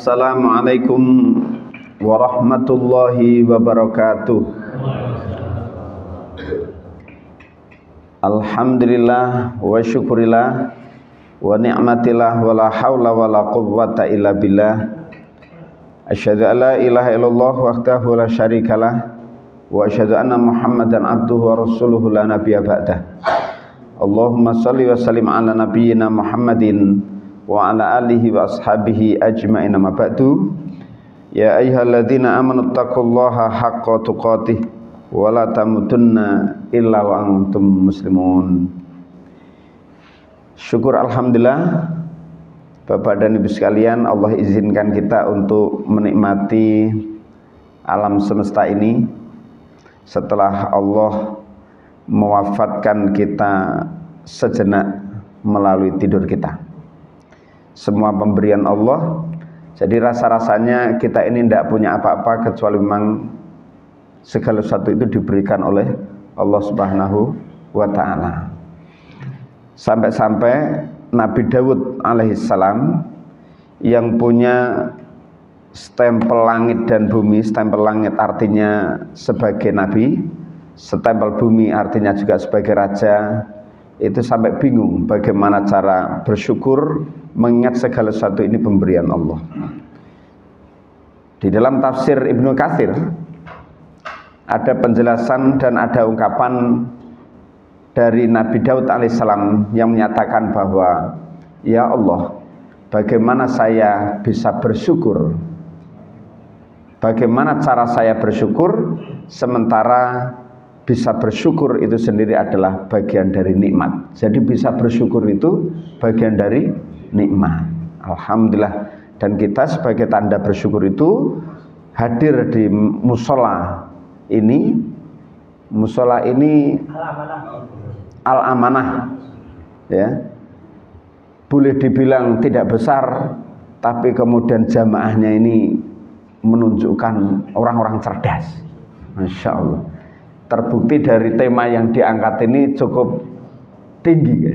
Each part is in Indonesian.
Assalamualaikum warahmatullahi wabarakatuh. Alhamdulillah wa syukurillah wa ni'matillah wa la hawla wa la quwwata illa billah. Asyhadu an la ilaha illallah wahdahu la syarikalah wa asyhadu anna Muhammadan abduhu wa rasuluhu la nabiyya ba'dah. Allahumma shalli wa sallim ala nabiyyina Muhammadin wa ala alihi wa ashabihi ajma'in, amma ba'du. Ya ayyuhalladzina amanu taqullaha haqqa tuqatih wa la tamutunna illa wa antum muslimun. Syukur alhamdulillah, Bapak dan Ibu sekalian, Allah izinkan kita untuk menikmati alam semesta ini setelah Allah mewafatkan kita sejenak melalui tidur kita. Semua pemberian Allah. Jadi rasa-rasanya kita ini tidak punya apa-apa kecuali memang segala sesuatu itu diberikan oleh Allah Subhanahu wa ta'ala. Sampai-sampai Nabi Daud alaihissalam yang punya stempel langit dan bumi. Stempel langit artinya sebagai nabi, stempel bumi artinya juga sebagai raja. Itu sampai bingung bagaimana cara bersyukur mengingat segala sesuatu ini pemberian Allah. Di dalam tafsir Ibnu Katsir ada penjelasan dan ada ungkapan dari Nabi Daud alaihissalam yang menyatakan bahwa, ya Allah, bagaimana saya bisa bersyukur? Bagaimana cara saya bersyukur sementara bisa bersyukur itu sendiri adalah bagian dari nikmat. Jadi bisa bersyukur itu bagian dari nikmat. Alhamdulillah. Dan kita sebagai tanda bersyukur itu hadir di musola ini. Musola ini Al-Amanah, ya. Boleh dibilang tidak besar, tapi kemudian jamaahnya ini menunjukkan orang-orang cerdas. Masya Allah. Terbukti dari tema yang diangkat ini cukup tinggi.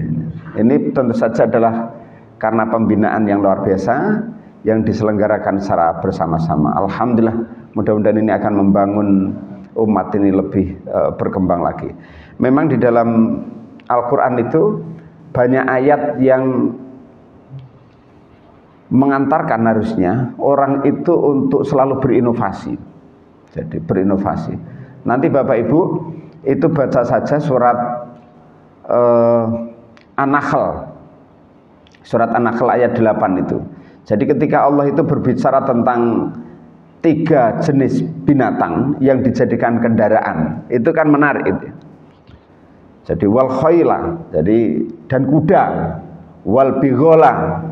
Ini tentu saja adalah karena pembinaan yang luar biasa yang diselenggarakan secara bersama-sama. Alhamdulillah, mudah-mudahan ini akan membangun umat ini lebih berkembang lagi. Memang di dalam Al-Quran itu banyak ayat yang mengantarkan harusnya orang itu untuk selalu berinovasi. Jadi berinovasi. Nanti Bapak Ibu itu baca saja surat An-Nahl. Surat An-Nahl ayat 8 itu. Jadi ketika Allah itu berbicara tentang 3 jenis binatang yang dijadikan kendaraan, itu kan menarik itu. Jadi wal khayla, jadi dan kuda, wal bighola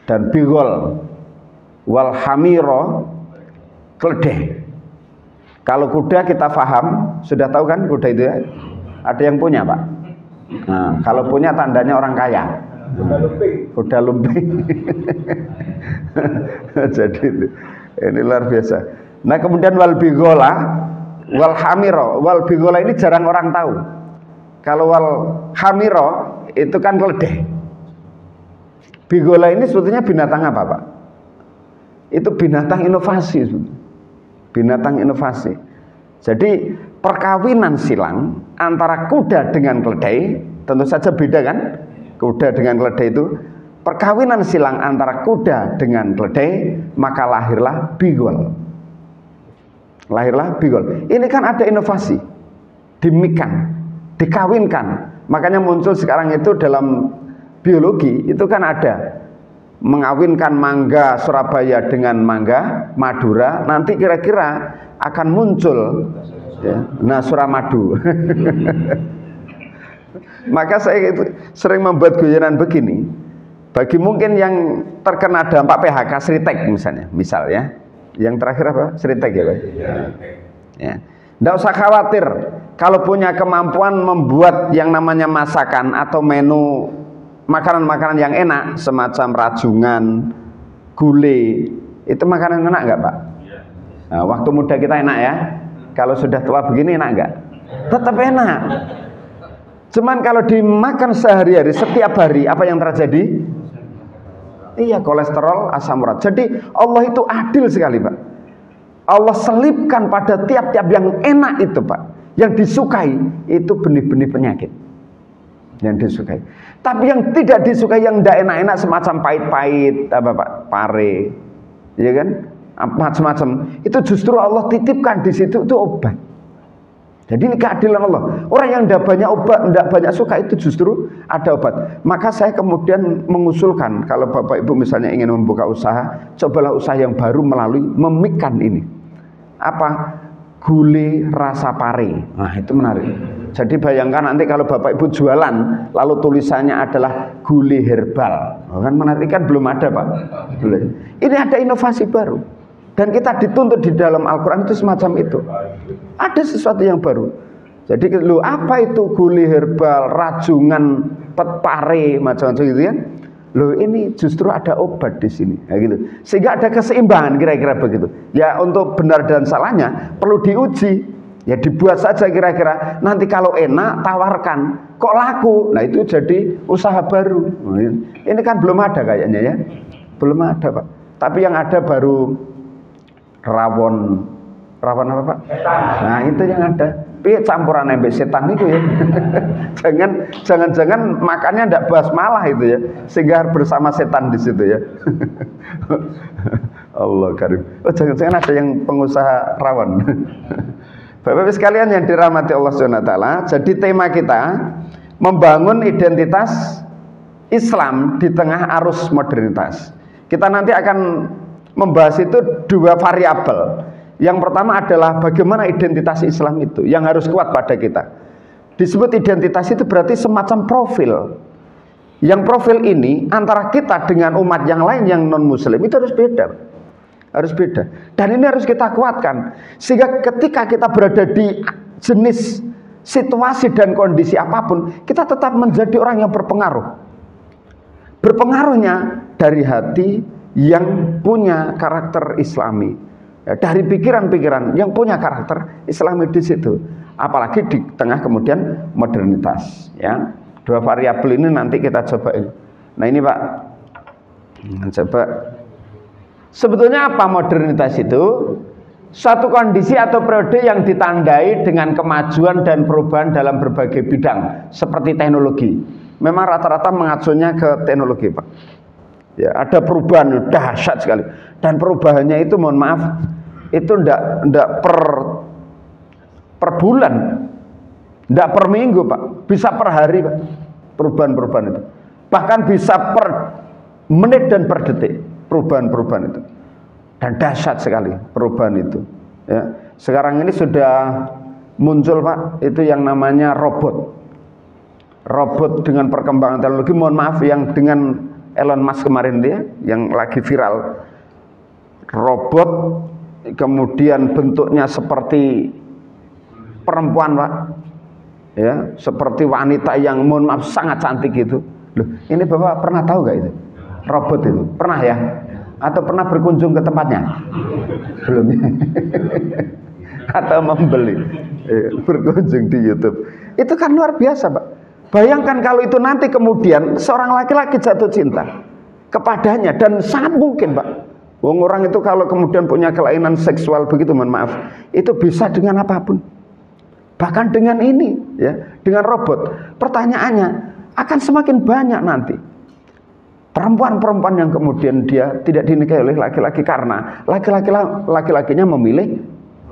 dan bigol, wal hamiro, keledai. Kalau kuda kita paham, sudah tahu kan kuda itu ya? Ada yang punya, Pak? Nah, kalau punya tandanya orang kaya. Kuda lumping. Jadi ini luar biasa. Nah, kemudian wal bigola, wal hamiro. Wal bigola ini jarang orang tahu. Kalau wal hamiro itu kan keledai. Bigola ini sebetulnya binatang apa, Pak? Itu binatang inovasi sebetulnya. Binatang inovasi. Jadi perkawinan silang antara kuda dengan keledai tentu saja beda kan? Kuda dengan keledai itu perkawinan silang antara kuda dengan keledai, maka lahirlah bigol. Lahirlah bigol. Ini kan ada inovasi. Dimikan, dikawinkan. Makanya muncul sekarang itu dalam biologi itu kan ada mengawinkan mangga Surabaya dengan mangga Madura, nanti kira-kira akan muncul ya, nah Suramadu. Maka saya itu sering membuat guyonan begini. Bagi mungkin yang terkena dampak PHK Sritek misalnya, misal ya. Yang terakhir apa? Sritek ya, Pak? Ya. Nggak usah khawatir kalau punya kemampuan membuat yang namanya masakan atau menu makanan-makanan yang enak semacam rajungan, gulai, itu makanan enak nggak, Pak? Nah, waktu muda kita enak ya. Kalau sudah tua begini enak nggak? Tetap enak. Cuman kalau dimakan sehari-hari, setiap hari, apa yang terjadi? Iya, kolesterol, asam urat. Jadi Allah itu adil sekali, Pak. Allah selipkan pada tiap-tiap yang enak itu, Pak, yang disukai itu benih-benih penyakit yang disukai. Tapi yang tidak disukai, yang tidak enak-enak semacam pahit-pahit, apa Pak, pare, ya kan, macam-macam, itu justru Allah titipkan di situ, itu obat. Jadi ini keadilan Allah. Orang yang tidak banyak obat, tidak banyak suka, itu justru ada obat. Maka saya kemudian mengusulkan, kalau Bapak Ibu misalnya ingin membuka usaha, cobalah usaha yang baru melalui memikan ini. Apa? Gulai rasa pare. Nah, itu menarik. Jadi bayangkan nanti kalau Bapak Ibu jualan, lalu tulisannya adalah gulai herbal. Oh, kan menarik, kan belum ada, Pak. Ini ada inovasi baru. Dan kita dituntut di dalam Al-Quran itu semacam itu. Ada sesuatu yang baru. Jadi lu apa itu gulai herbal, rajungan, pare, macam-macam gitu ya. Loh, ini justru ada obat di sini, ya gitu. Sehingga ada keseimbangan, kira-kira begitu. Ya, untuk benar dan salahnya perlu diuji. Ya dibuat saja kira-kira. Nanti kalau enak tawarkan. Kok laku? Nah, itu jadi usaha baru. Ini kan belum ada kayaknya ya. Belum ada, Pak. Tapi yang ada baru rawon apa, Pak? Setan. Nah, itu yang ada. Tapi campuran embek setan itu ya. Jangan makannya ndak basmalah itu ya. Sehingga bersama setan di situ ya. Allah karim. Oh, jangan-jangan ada yang pengusaha rawon. Bapak-bapak sekalian yang dirahmati Allah SWT, jadi tema kita membangun identitas Islam di tengah arus modernitas. Kita nanti akan membahas itu dua variabel. Yang pertama adalah bagaimana identitas Islam itu yang harus kuat pada kita. Disebut identitas itu berarti semacam profil. Yang profil ini antara kita dengan umat yang lain yang non muslim itu harus beda. Harus beda. Dan ini harus kita kuatkan. Sehingga ketika kita berada di jenis situasi dan kondisi apapun, kita tetap menjadi orang yang berpengaruh. Berpengaruhnya dari hati yang punya karakter Islami, ya, dari pikiran-pikiran yang punya karakter Islami di situ. Apalagi di tengah kemudian modernitas. Ya, dua variabel ini nanti kita coba. Nah ini Pak, coba. Sebetulnya apa modernitas itu? Suatu kondisi atau periode yang ditandai dengan kemajuan dan perubahan dalam berbagai bidang, seperti teknologi. Memang rata-rata mengacunya ke teknologi, Pak. Ya, ada perubahan dahsyat sekali. Dan perubahannya itu, mohon maaf, itu ndak per bulan, ndak per minggu, Pak. Bisa per hari, Pak. Perubahan-perubahan itu. Bahkan bisa per menit dan per detik. Perubahan-perubahan itu. Dan dahsyat sekali perubahan itu. Ya. Sekarang ini sudah muncul, Pak, itu yang namanya robot. Robot dengan perkembangan teknologi, mohon maaf, yang dengan Elon Musk kemarin dia, yang lagi viral. Robot, kemudian bentuknya seperti perempuan, Pak. Ya, seperti wanita yang mohon maaf sangat cantik itu. Loh, ini Bapak pernah tahu gak itu? Robot itu, pernah ya? Atau pernah berkunjung ke tempatnya? Belum ya? Atau membeli, berkunjung di YouTube. Itu kan luar biasa, Pak. Bayangkan kalau itu nanti kemudian seorang laki-laki jatuh cinta kepadanya, dan sangat mungkin, Pak. Wong orang itu kalau kemudian punya kelainan seksual begitu, mohon maaf, itu bisa dengan apapun. Bahkan dengan ini, ya, dengan robot. Pertanyaannya akan semakin banyak nanti perempuan-perempuan yang kemudian dia tidak dinikahi oleh laki-laki karena laki-lakinya memilih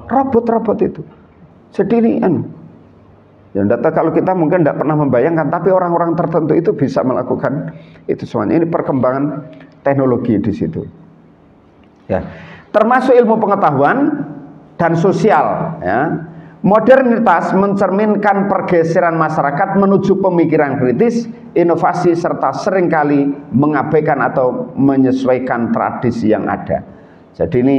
robot-robot itu. Jadi ini ya, enggak tahu, kalau kita mungkin tidak pernah membayangkan, tapi orang-orang tertentu itu bisa melakukan itu semuanya. Ini perkembangan teknologi di situ. Ya, termasuk ilmu pengetahuan dan sosial. Ya. Modernitas mencerminkan pergeseran masyarakat menuju pemikiran kritis, inovasi, serta seringkali mengabaikan atau menyesuaikan tradisi yang ada. Jadi ini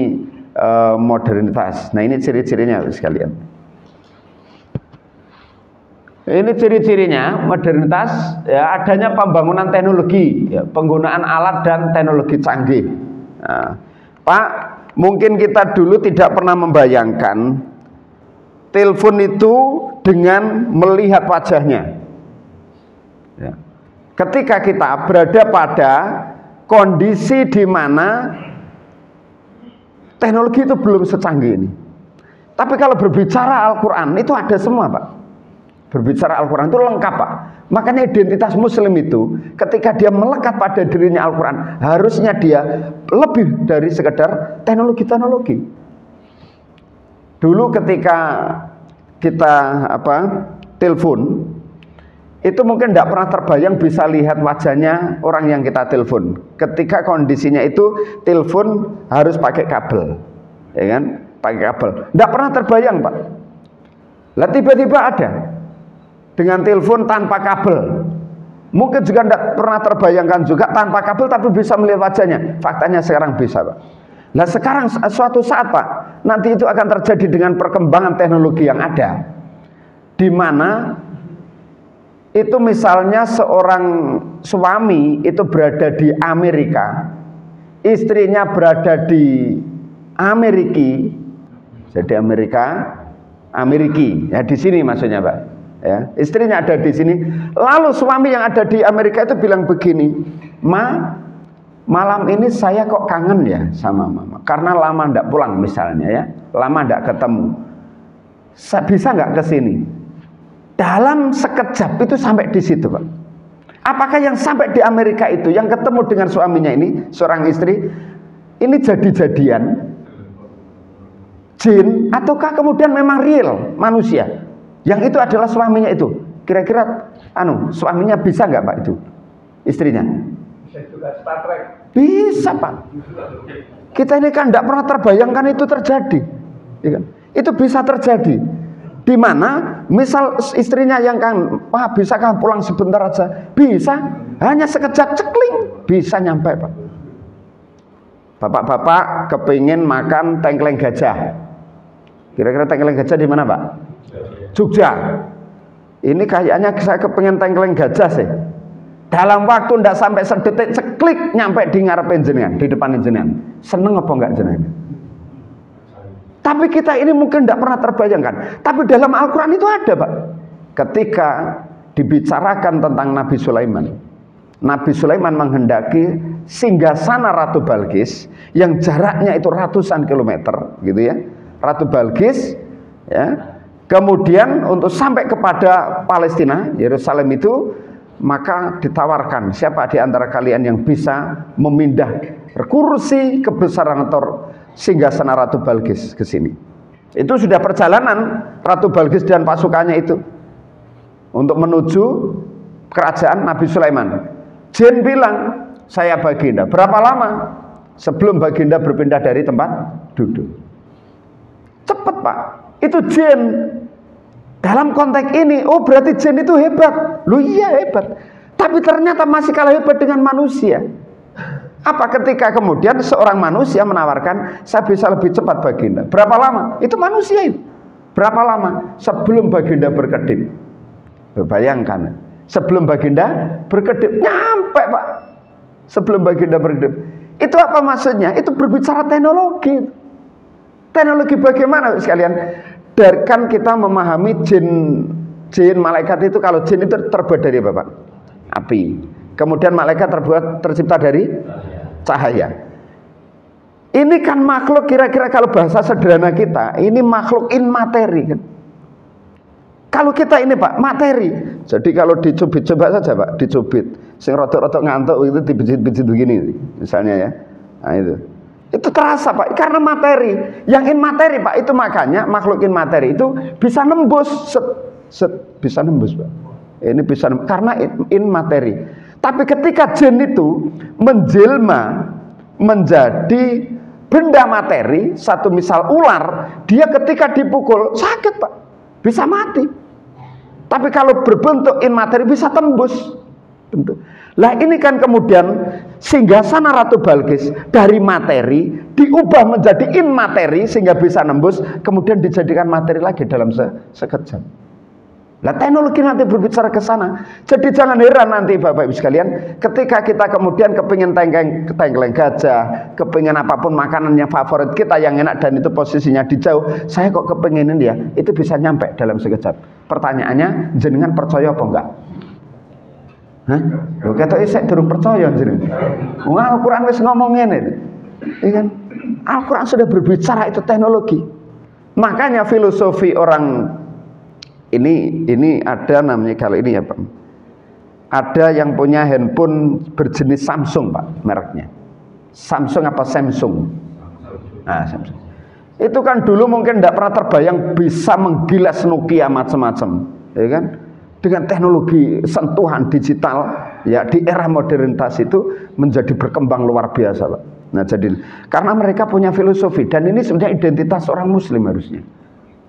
modernitas. Nah, ini ciri-cirinya sekalian. Ini ciri-cirinya modernitas, ya, adanya pembangunan teknologi, ya, penggunaan alat dan teknologi canggih. Nah, Pak, mungkin kita dulu tidak pernah membayangkan telepon itu dengan melihat wajahnya. Ya. Ketika kita berada pada kondisi di mana teknologi itu belum secanggih ini. Tapi kalau berbicara Al-Quran itu ada semua, Pak. Berbicara Al-Quran itu lengkap, Pak. Makanya identitas Muslim itu ketika dia melekat pada dirinya Al-Quran, harusnya dia lebih dari sekedar teknologi-teknologi. Dulu ketika kita telepon, itu mungkin tidak pernah terbayang bisa lihat wajahnya orang yang kita telepon. Ketika kondisinya itu telepon harus pakai kabel, ya kan? Pakai kabel. Tidak pernah terbayang, Pak. Lah tiba-tiba ada dengan telepon tanpa kabel. Mungkin juga tidak pernah terbayangkan juga tanpa kabel tapi bisa melihat wajahnya. Faktanya sekarang bisa, Pak. Nah sekarang suatu saat, Pak, nanti itu akan terjadi dengan perkembangan teknologi yang ada, di mana itu misalnya seorang suami itu berada di Amerika, istrinya berada di Amerika, jadi Ameriki, ya di sini maksudnya, Pak. Ya, istrinya ada di sini. Lalu suami yang ada di Amerika itu bilang begini, malam ini saya kok kangen ya sama mama, karena lama ndak pulang misalnya ya, lama ndak ketemu. Bisa nggak ke sini? Dalam sekejap itu sampai di situ, Pak. Apakah yang sampai di Amerika itu, yang ketemu dengan suaminya ini, seorang istri, ini jadi-jadian jin, ataukah kemudian memang real manusia? Yang itu adalah suaminya itu. Kira-kira, suaminya bisa nggak, Pak, itu istrinya? Bisa juga Star Trek. Bisa, Pak. Kita ini kan tidak pernah terbayangkan itu terjadi. Itu bisa terjadi. Di mana misal istrinya yang kan, bisa kan pulang sebentar aja, bisa, hanya sekejap cekling bisa nyampe, Pak. Bapak-bapak kepingin makan tengkleng gajah. Kira-kira tengkleng gajah di mana, Pak? Jogja. Ini kayaknya saya kepingin tengkleng gajah sih. Dalam waktu tidak sampai sedetik ceklik nyampe di ngarepin jenengan, di depan jenengan. Seneng apa enggak jenengan? Tapi kita ini mungkin tidak pernah terbayangkan. Tapi dalam Al-Quran itu ada, Pak. Ketika dibicarakan tentang Nabi Sulaiman, Nabi Sulaiman menghendaki singgasana Ratu Balqis yang jaraknya itu ratusan kilometer, gitu ya. Ratu Balqis, ya. Kemudian untuk sampai kepada Palestina, Yerusalem itu, maka ditawarkan siapa di antara kalian yang bisa memindah kursi kebesaran atau singgasana Ratu Balqis ke sini. Itu sudah perjalanan Ratu Balqis dan pasukannya itu untuk menuju kerajaan Nabi Sulaiman. Jin bilang, saya baginda. Berapa lama sebelum baginda berpindah dari tempat duduk? Cepat, Pak. Itu jin. Dalam konteks ini, oh berarti jin itu hebat. Loh iya hebat. Tapi ternyata masih kalah hebat dengan manusia. Apa ketika kemudian seorang manusia menawarkan, saya bisa lebih cepat baginda. Berapa lama? Itu manusia itu. Berapa lama? Sebelum baginda berkedip. Bayangkan, sebelum baginda berkedip, nyampe, Pak. Sebelum baginda berkedip. Itu apa maksudnya? Itu berbicara teknologi. Teknologi bagaimana sekalian? Dari kan kita memahami jin malaikat itu, kalau jin itu terbuat dari apa, Pak? Api. Kemudian malaikat tercipta dari cahaya. Ini kan makhluk, kira-kira kalau bahasa sederhana kita, ini makhluk inmateri kan. Kalau kita ini, Pak, materi. Jadi kalau dicubit, coba saja, Pak, dicubit. Sing rotok-rotok ngantuk itu dibijit-bijit begini misalnya ya. Nah itu terasa, Pak, karena materi. Yang inmateri, Pak, itu makanya makhluk inmateri itu bisa nembus, bisa nembus, Pak. Ini bisa nembus, karena inmateri. Tapi ketika jin itu menjelma menjadi benda materi, satu misal ular, dia ketika dipukul sakit, Pak, bisa mati. Tapi kalau berbentuk inmateri bisa tembus. Lah ini kan kemudian singgasana Ratu Balqis dari materi diubah menjadi inmateri sehingga bisa nembus, kemudian dijadikan materi lagi dalam sekejap. Lah teknologi nanti berbicara ke sana. Jadi jangan heran nanti Bapak Ibu sekalian, ketika kita kemudian kepingin tengkleng gajah, kepingin apapun makanannya favorit kita yang enak dan itu posisinya di jauh, saya kok kepinginin dia, itu bisa nyampe dalam sekejap. Pertanyaannya, jenengan percaya apa enggak? Hah? Lho ketoke sik durung percaya jenenge. Wong Al-Qur'an wis ngomong ngene. Iya kan? Al-Qur'an sudah berbicara itu teknologi. Makanya filosofi orang ini ada namanya kalau ini ya Pak. Ada yang punya handphone berjenis Samsung Pak, mereknya. Samsung apa Samsung? Nah, Samsung. Itu kan dulu mungkin tidak pernah terbayang bisa menggilas Nokia macam-macam, ya kan? Dengan teknologi sentuhan digital, ya di era modernitas itu menjadi berkembang luar biasa, Pak. Nah, jadi karena mereka punya filosofi dan ini sebenarnya identitas orang Muslim harusnya.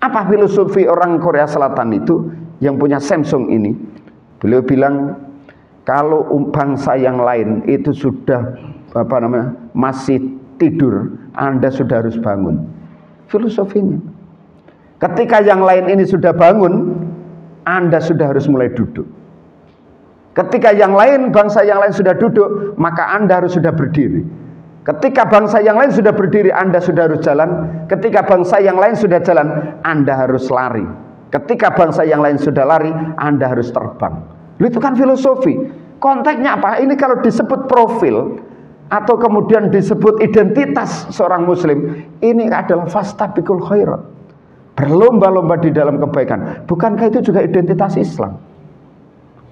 Apa filosofi orang Korea Selatan itu yang punya Samsung ini? Beliau bilang kalau bangsa yang lain itu sudah masih tidur, Anda sudah harus bangun. Filosofinya. Ketika yang lain ini sudah bangun, Anda sudah harus mulai duduk. Ketika yang lain, bangsa yang lain sudah duduk, maka Anda harus sudah berdiri. Ketika bangsa yang lain sudah berdiri, Anda sudah harus jalan. Ketika bangsa yang lain sudah jalan, Anda harus lari. Ketika bangsa yang lain sudah lari, Anda harus terbang. Itu kan filosofi. Konteksnya apa? Ini kalau disebut profil atau kemudian disebut identitas seorang muslim, ini adalah fastabiqul khairat. Berlomba-lomba di dalam kebaikan. Bukankah itu juga identitas Islam?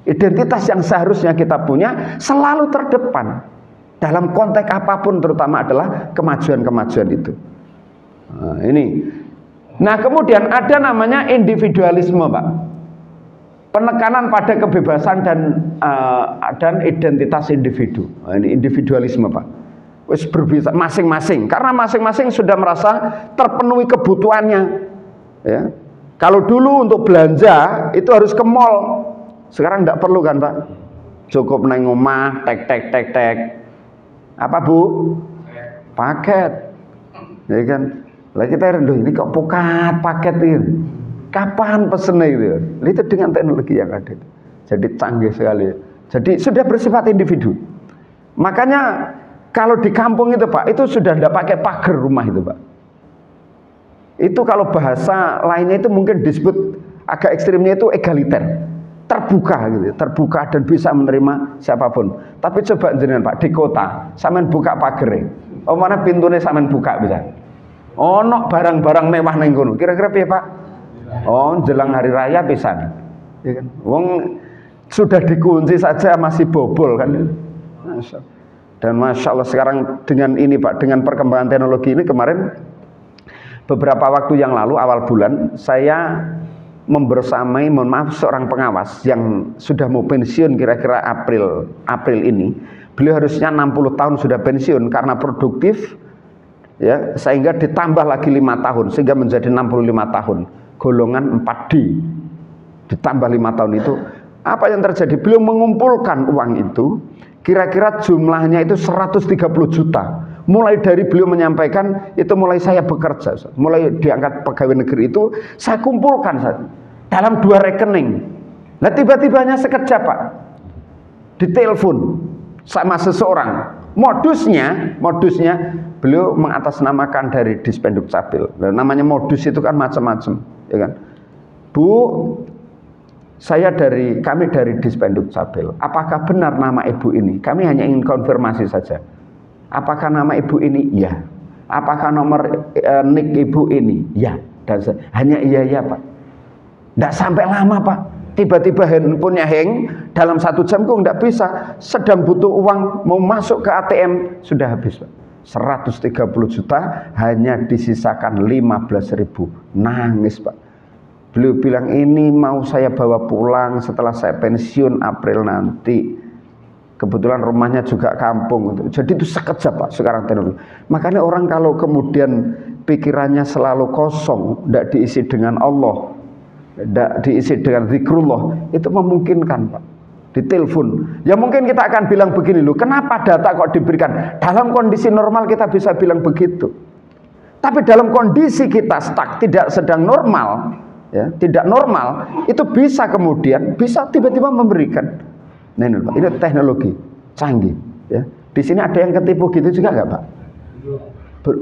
Identitas yang seharusnya kita punya selalu terdepan dalam konteks apapun, terutama adalah kemajuan-kemajuan itu. Nah, ini. Nah, kemudian ada namanya individualisme, Pak. Penekanan pada kebebasan dan identitas individu. Nah, ini individualisme, Pak. Wis berbisa masing-masing, karena masing-masing sudah merasa terpenuhi kebutuhannya. Ya. Kalau dulu untuk belanja itu harus ke mall, sekarang tidak perlu kan Pak, cukup neng omah, tek. Apa Bu? Paket, ya kan? Lah kita renduh ini kok paket ini, kapan pesennya itu? Itu dengan teknologi yang ada, jadi canggih sekali. Jadi sudah bersifat individu. Makanya kalau di kampung itu Pak, itu sudah tidak pakai pagar rumah itu Pak. Itu kalau bahasa lainnya itu mungkin disebut agak ekstrimnya itu egaliter, terbuka gitu, terbuka dan bisa menerima siapapun. Tapi coba jenengan Pak di kota, sampean buka pagar, oh mana pintunya sampean buka bisa. Oh no barang-barang mewah neng kono, kira-kira piye Pak? Oh jelang hari raya bisa, ya kan? Wong sudah dikunci saja masih bobol kan? Dan masya Allah sekarang dengan ini Pak, dengan perkembangan teknologi ini kemarin. Beberapa waktu yang lalu awal bulan saya membersamai, mohon maaf, seorang pengawas yang sudah mau pensiun kira-kira April ini. Beliau harusnya 60 tahun sudah pensiun karena produktif ya, sehingga ditambah lagi 5 tahun sehingga menjadi 65 tahun. Golongan 4D ditambah 5 tahun itu. Apa yang terjadi? Beliau mengumpulkan uang itu kira-kira jumlahnya itu 130 juta. Mulai dari beliau menyampaikan itu mulai saya bekerja, mulai diangkat pegawai negeri itu saya kumpulkan dalam 2 rekening. Nah tiba-tibanya sekejap Pak, ditelepon sama seseorang. Modusnya beliau mengatasnamakan dari Dispenduk Capil. Nah, namanya modus itu kan macam-macam, ya kan? Bu, kami dari Dispenduk Capil. Apakah benar nama ibu ini? Kami hanya ingin konfirmasi saja. Apakah nama ibu ini? Ya. Apakah nomor nik ibu ini? Ya. Dan hanya iya Pak. Tidak sampai lama Pak. Tiba-tiba handphonenya hang. Dalam 1 jam kok tidak bisa. Sedang butuh uang, mau masuk ke ATM sudah habis Pak. 130 juta hanya disisakan 15.000. Nangis Pak. Beliau bilang ini mau saya bawa pulang setelah saya pensiun April nanti. Kebetulan rumahnya juga kampung. Jadi itu sekejap Pak sekarang teknologi. Makanya orang kalau kemudian pikirannya selalu kosong, tidak diisi dengan Allah, tidak diisi dengan zikrullah, itu memungkinkan Pak. Ditelepon. Ya mungkin kita akan bilang begini loh, kenapa data kok diberikan? Dalam kondisi normal kita bisa bilang begitu. Tapi dalam kondisi kita stuck, tidak sedang normal, ya, tidak normal, itu bisa kemudian bisa tiba-tiba memberikan. Nah, ini teknologi canggih ya. Di sini ada yang ketipu gitu juga nggak Pak?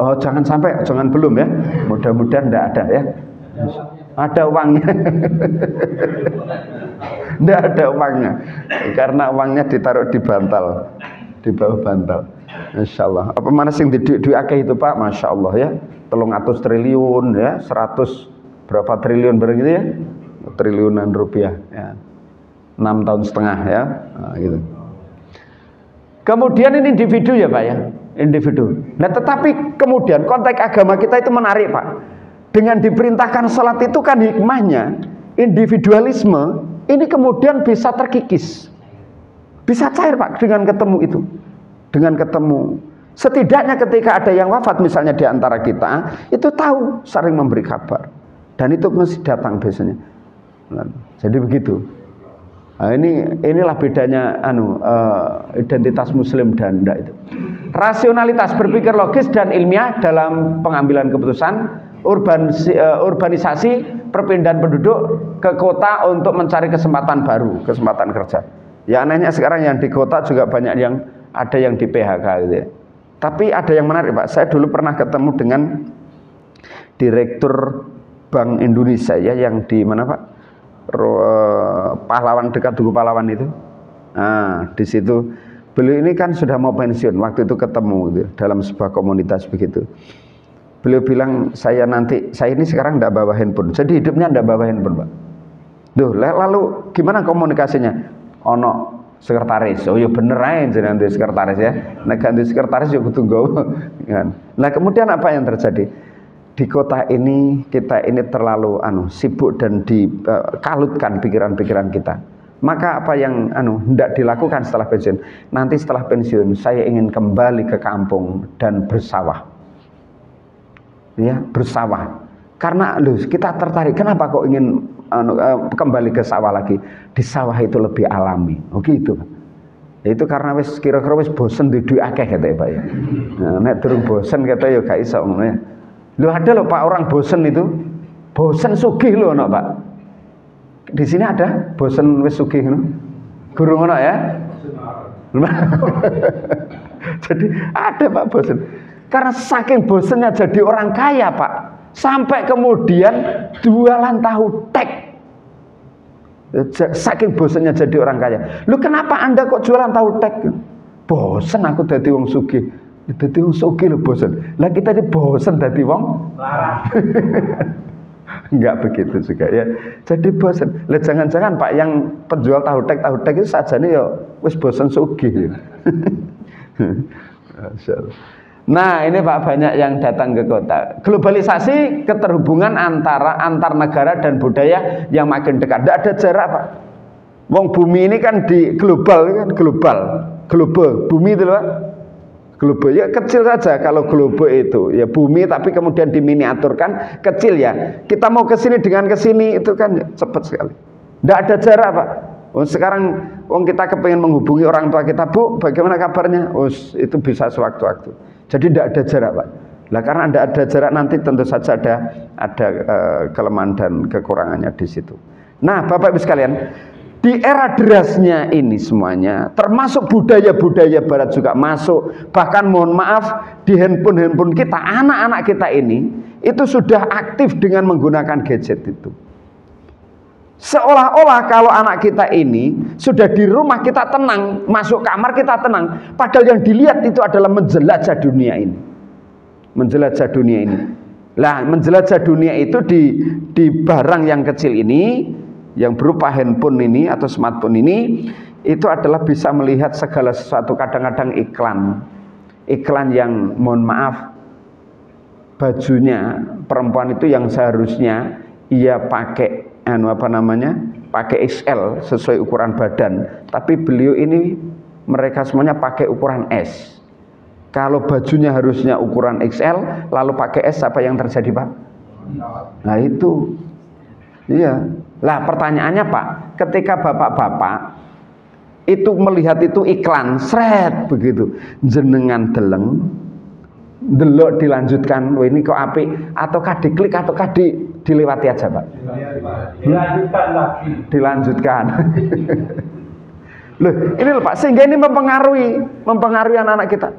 Oh jangan sampai, jangan belum ya. Mudah-mudahan enggak ada ya. Ada uangnya. Tidak ada uangnya, karena uangnya ditaruh di bantal, di bawah bantal. Masya Allah. Apa mana sing di akeh itu Pak? Masya Allah ya. 300 triliun ya, 100 berapa triliun begitu ya? Triliunan rupiah ya. 6 tahun setengah ya. Nah, gitu. Kemudian ini individu ya Pak ya, individu. Nah tetapi kemudian konteks agama kita itu menarik Pak. Dengan diperintahkan salat itu kan hikmahnya individualisme ini kemudian bisa terkikis, bisa cair Pak dengan ketemu itu, dengan ketemu. Setidaknya ketika ada yang wafat misalnya di antara kita, itu tahu, saling memberi kabar, dan itu mesti datang biasanya. Jadi begitu. Nah, inilah bedanya identitas Muslim dan enggak itu. Rasionalitas berpikir logis dan ilmiah dalam pengambilan keputusan, urbanisasi, perpindahan penduduk ke kota untuk mencari kesempatan baru, kesempatan kerja. Ya anehnya sekarang yang di kota juga banyak yang ada yang di PHK gitu ya. Tapi ada yang menarik Pak, saya dulu pernah ketemu dengan Direktur Bank Indonesia ya, yang di mana Pak? Pahlawan, dekat Tugu Pahlawan itu. Nah, di situ beliau ini kan sudah mau pensiun, waktu itu ketemu gitu, dalam sebuah komunitas begitu. Beliau bilang, saya ini sekarang tidak bawa handphone. Jadi hidupnya tidak bawa handphone Pak. Duh, lalu gimana komunikasinya? Ono sekretaris. Oh ya bener aja nanti sekretaris ya. Nah ganti sekretaris ya kudu nggawa. Nah kemudian apa yang terjadi? Di kota ini kita ini terlalu sibuk dan dikalutkan pikiran-pikiran kita. Maka apa yang hendak dilakukan setelah pensiun? Nanti setelah pensiun saya ingin kembali ke kampung dan bersawah. Ya, bersawah. Karena kita tertarik, kenapa kok ingin kembali ke sawah lagi? Di sawah itu lebih alami. Oh gitu. Itu karena kira-kira bosen di duit akeh kata ya Pak ya. Nah, nek durung bosen kata ya gak iso ngono. Lho ada loh Pak orang bosen itu. Bosen sugih loh ono Pak. Di sini ada bosen wis sugih ngono. Guru ngono ya. Jadi ada Pak bosen. Karena saking bosennya jadi orang kaya Pak, sampai kemudian jualan tahu tek. Saking bosennya jadi orang kaya. Lu kenapa Anda kok jualan tahu tek? Bosen aku dadi wong sugih. Dadi wong sugih lho bosen. Lah kita ini bosen dadi wong larang. Enggak begitu juga ya. Jadi bosen. Lah jangan-jangan Pak yang penjual tahu tek itu sajane ya wis bosen sugih. Masyaallah. Nah ini Pak banyak yang datang ke kota. Globalisasi, keterhubungan antar negara dan budaya yang makin dekat. Tidak ada jarak Pak. Wong bumi ini kan di global kan, global bumi itu Pak. Global ya kecil saja kalau global itu ya bumi, tapi kemudian diminiaturkan kecil ya. Kita mau ke sini dengan ke sini itu kan cepat sekali. Tidak ada jarak Pak. Sekarang kita kepengen menghubungi orang tua kita, Bu, bagaimana kabarnya? Itu bisa sewaktu-waktu. Jadi tidak ada jarak Pak. Lah karena tidak ada jarak nanti tentu saja ada kelemahan dan kekurangannya di situ. Nah Bapak Ibu sekalian, di era derasnya ini semuanya, termasuk budaya-budaya Barat juga masuk. Bahkan mohon maaf di handphone kita, anak-anak kita ini itu sudah aktif dengan menggunakan gadget itu. Seolah-olah kalau anak kita ini sudah di rumah kita tenang, masuk kamar kita tenang, padahal yang dilihat itu adalah menjelajah dunia ini. Menjelajah dunia ini. Lah, menjelajah dunia itu di barang yang kecil ini, yang berupa handphone ini atau smartphone ini, itu adalah bisa melihat segala sesuatu, kadang-kadang iklan. Iklan yang mohon maaf, bajunya perempuan itu yang seharusnya ia pakai pakai XL sesuai ukuran badan, tapi beliau ini mereka semuanya pakai ukuran S. Kalau bajunya harusnya ukuran XL lalu pakai S, apa yang terjadi Pak? Nah itu iya. Lah pertanyaannya Pak, ketika bapak-bapak itu melihat itu iklan sret begitu, jenengan delok dilanjutkan, wah ini kok apik, ataukah diklik ataukah dilewati aja Pak? Dilanjutkan lagi. Dilanjutkan. Loh, ini loh Pak, sehingga ini mempengaruhi anak-anak kita.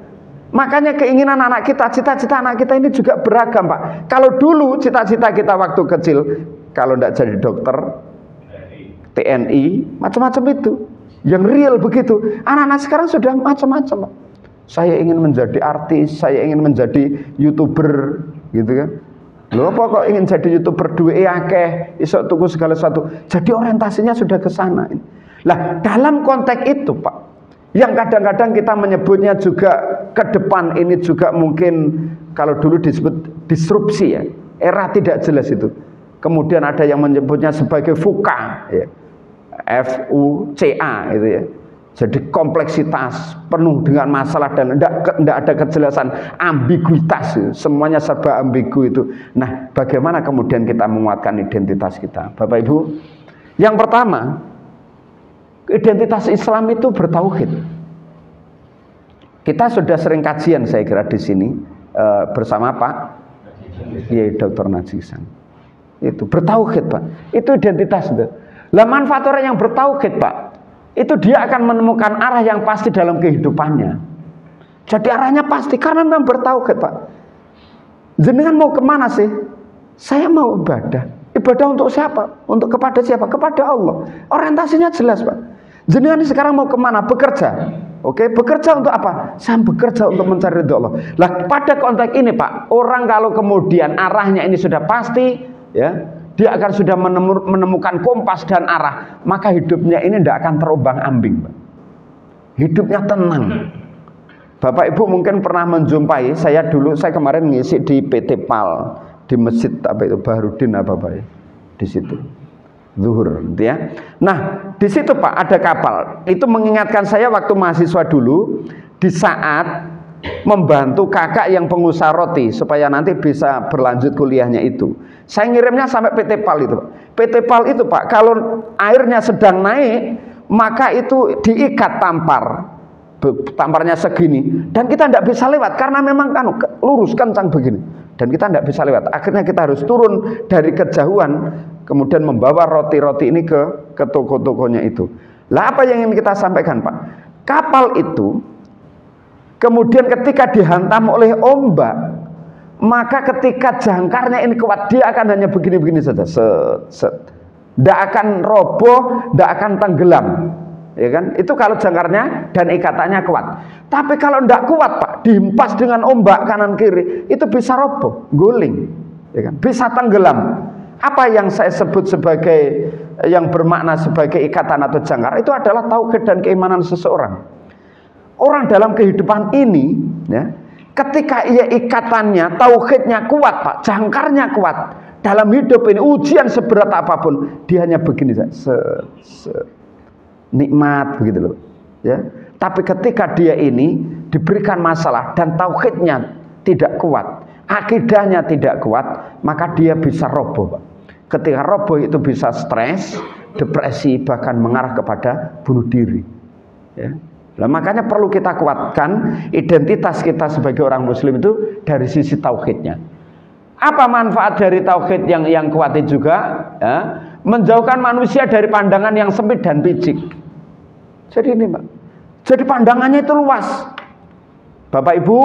Makanya keinginan anak kita, cita-cita anak kita ini juga beragam Pak. Kalau dulu cita-cita kita waktu kecil, kalau tidak jadi dokter, TNI, macam-macam itu. Yang real begitu. Anak-anak sekarang sudah macam-macam, Pak. Saya ingin menjadi artis, saya ingin menjadi YouTuber, gitu kan. Loh apa kok ingin jadi YouTuber duwe akeh, iso tuku segala sesuatu. Jadi orientasinya sudah ke sana. Lah, dalam konteks itu, Pak, yang kadang-kadang kita menyebutnya juga ke depan ini juga mungkin kalau dulu disebut disrupsi ya, era tidak jelas itu. Kemudian ada yang menyebutnya sebagai VUCA ya. FUCA itu ya. Jadi kompleksitas penuh dengan masalah dan tidak ada kejelasan, ambiguitas, semuanya serba ambigu itu. Nah, bagaimana kemudian kita menguatkan identitas kita, Bapak Ibu? Yang pertama, identitas Islam itu bertauhid. Kita sudah sering kajian saya kira di sini bersama Pak Dr. Najisan. Itu bertauhid, Pak. Itu identitas itu. Lah manfaat orang yang bertauhid, Pak, itu dia akan menemukan arah yang pasti dalam kehidupannya. Jadi arahnya pasti karena memang bertauhid, Pak. Jenengan mau kemana sih? Saya mau ibadah. Ibadah untuk siapa? Untuk kepada siapa? Kepada Allah. Orientasinya jelas, Pak. Jenengan sekarang mau kemana? Bekerja. Oke, bekerja untuk apa? Saya bekerja untuk mencari ridho Allah. Lah pada konteks ini, Pak, orang kalau kemudian arahnya ini sudah pasti, ya, dia akan sudah menemukan kompas dan arah, maka hidupnya ini tidak akan terombang-ambing, Pak. Hidupnya tenang. Bapak Ibu mungkin pernah menjumpai saya kemarin ngisi di PT PAL di masjid apa itu Baharudin apa Pak ya? Di situ. Zuhur gitu ya. Nah, di situ Pak ada kapal. Itu mengingatkan saya waktu mahasiswa dulu di saat membantu kakak yang pengusaha roti supaya nanti bisa berlanjut kuliahnya itu. Saya ngirimnya sampai PT PAL itu, Pak. PT PAL itu, Pak, kalau airnya sedang naik, maka itu diikat tamparnya segini, dan kita tidak bisa lewat karena memang kan lurus kencang begini, dan kita tidak bisa lewat. Akhirnya kita harus turun dari kejauhan, kemudian membawa roti-roti ini ke toko-tokonya itu. Lah apa yang ingin kita sampaikan, Pak? Kapal itu kemudian ketika dihantam oleh ombak, maka ketika jangkarnya ini kuat, dia akan hanya begini-begini saja, tidak akan roboh, tidak akan tenggelam, ya kan? Itu kalau jangkarnya dan ikatannya kuat. Tapi kalau tidak kuat, Pak, dihempas dengan ombak kanan kiri, itu bisa roboh, guling, ya kan? Bisa tenggelam. Apa yang saya sebut sebagai yang bermakna sebagai ikatan atau jangkar itu adalah tauhid dan keimanan seseorang. Orang dalam kehidupan ini, ya, ketika ia ikatannya, tauhidnya kuat, Pak, jangkarnya kuat, dalam hidup ini ujian seberat apapun, dia hanya begini saja, nikmat begitu loh, ya. Tapi ketika dia ini diberikan masalah dan tauhidnya tidak kuat, akidahnya tidak kuat, maka dia bisa roboh, Pak. Ketika roboh itu bisa stres, depresi, bahkan mengarah kepada bunuh diri, ya. Nah, makanya perlu kita kuatkan identitas kita sebagai orang muslim itu dari sisi tauhidnya. Apa manfaat dari tauhid yang kuat itu juga? Ya, menjauhkan manusia dari pandangan yang sempit dan picik. Jadi ini, Pak. Jadi pandangannya itu luas. Bapak Ibu,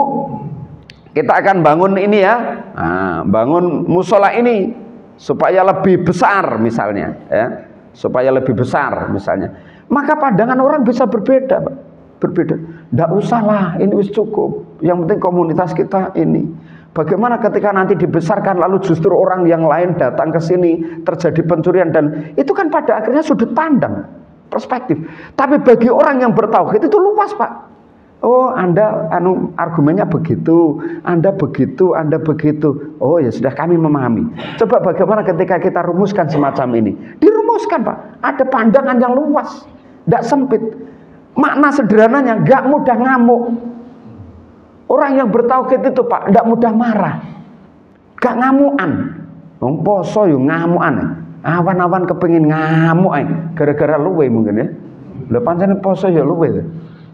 kita akan bangun ini ya. Nah, bangun musola ini supaya lebih besar misalnya, ya. Supaya lebih besar misalnya. Maka pandangan orang bisa berbeda, Pak. Berbeda. Tidak usahlah, ini wis cukup. Yang penting komunitas kita ini. Bagaimana ketika nanti dibesarkan lalu justru orang yang lain datang ke sini, terjadi pencurian, dan itu kan pada akhirnya sudut pandang, perspektif. Tapi bagi orang yang bertauhid itu luas, Pak. Oh, Anda argumennya begitu, Anda begitu, Anda begitu. Oh ya sudah, kami memahami. Coba bagaimana ketika kita rumuskan semacam ini? Dirumuskan, Pak. Ada pandangan yang luas, tidak sempit. Makna sederhananya, gak mudah ngamuk. Orang yang bertauhid itu, Pak, gak mudah marah, gak ngamuan. Wong poso yo ngamuan. Awan-awan kepengin ngamuk gara-gara luwe mungkin ya. Lha pancen poso ya luwe.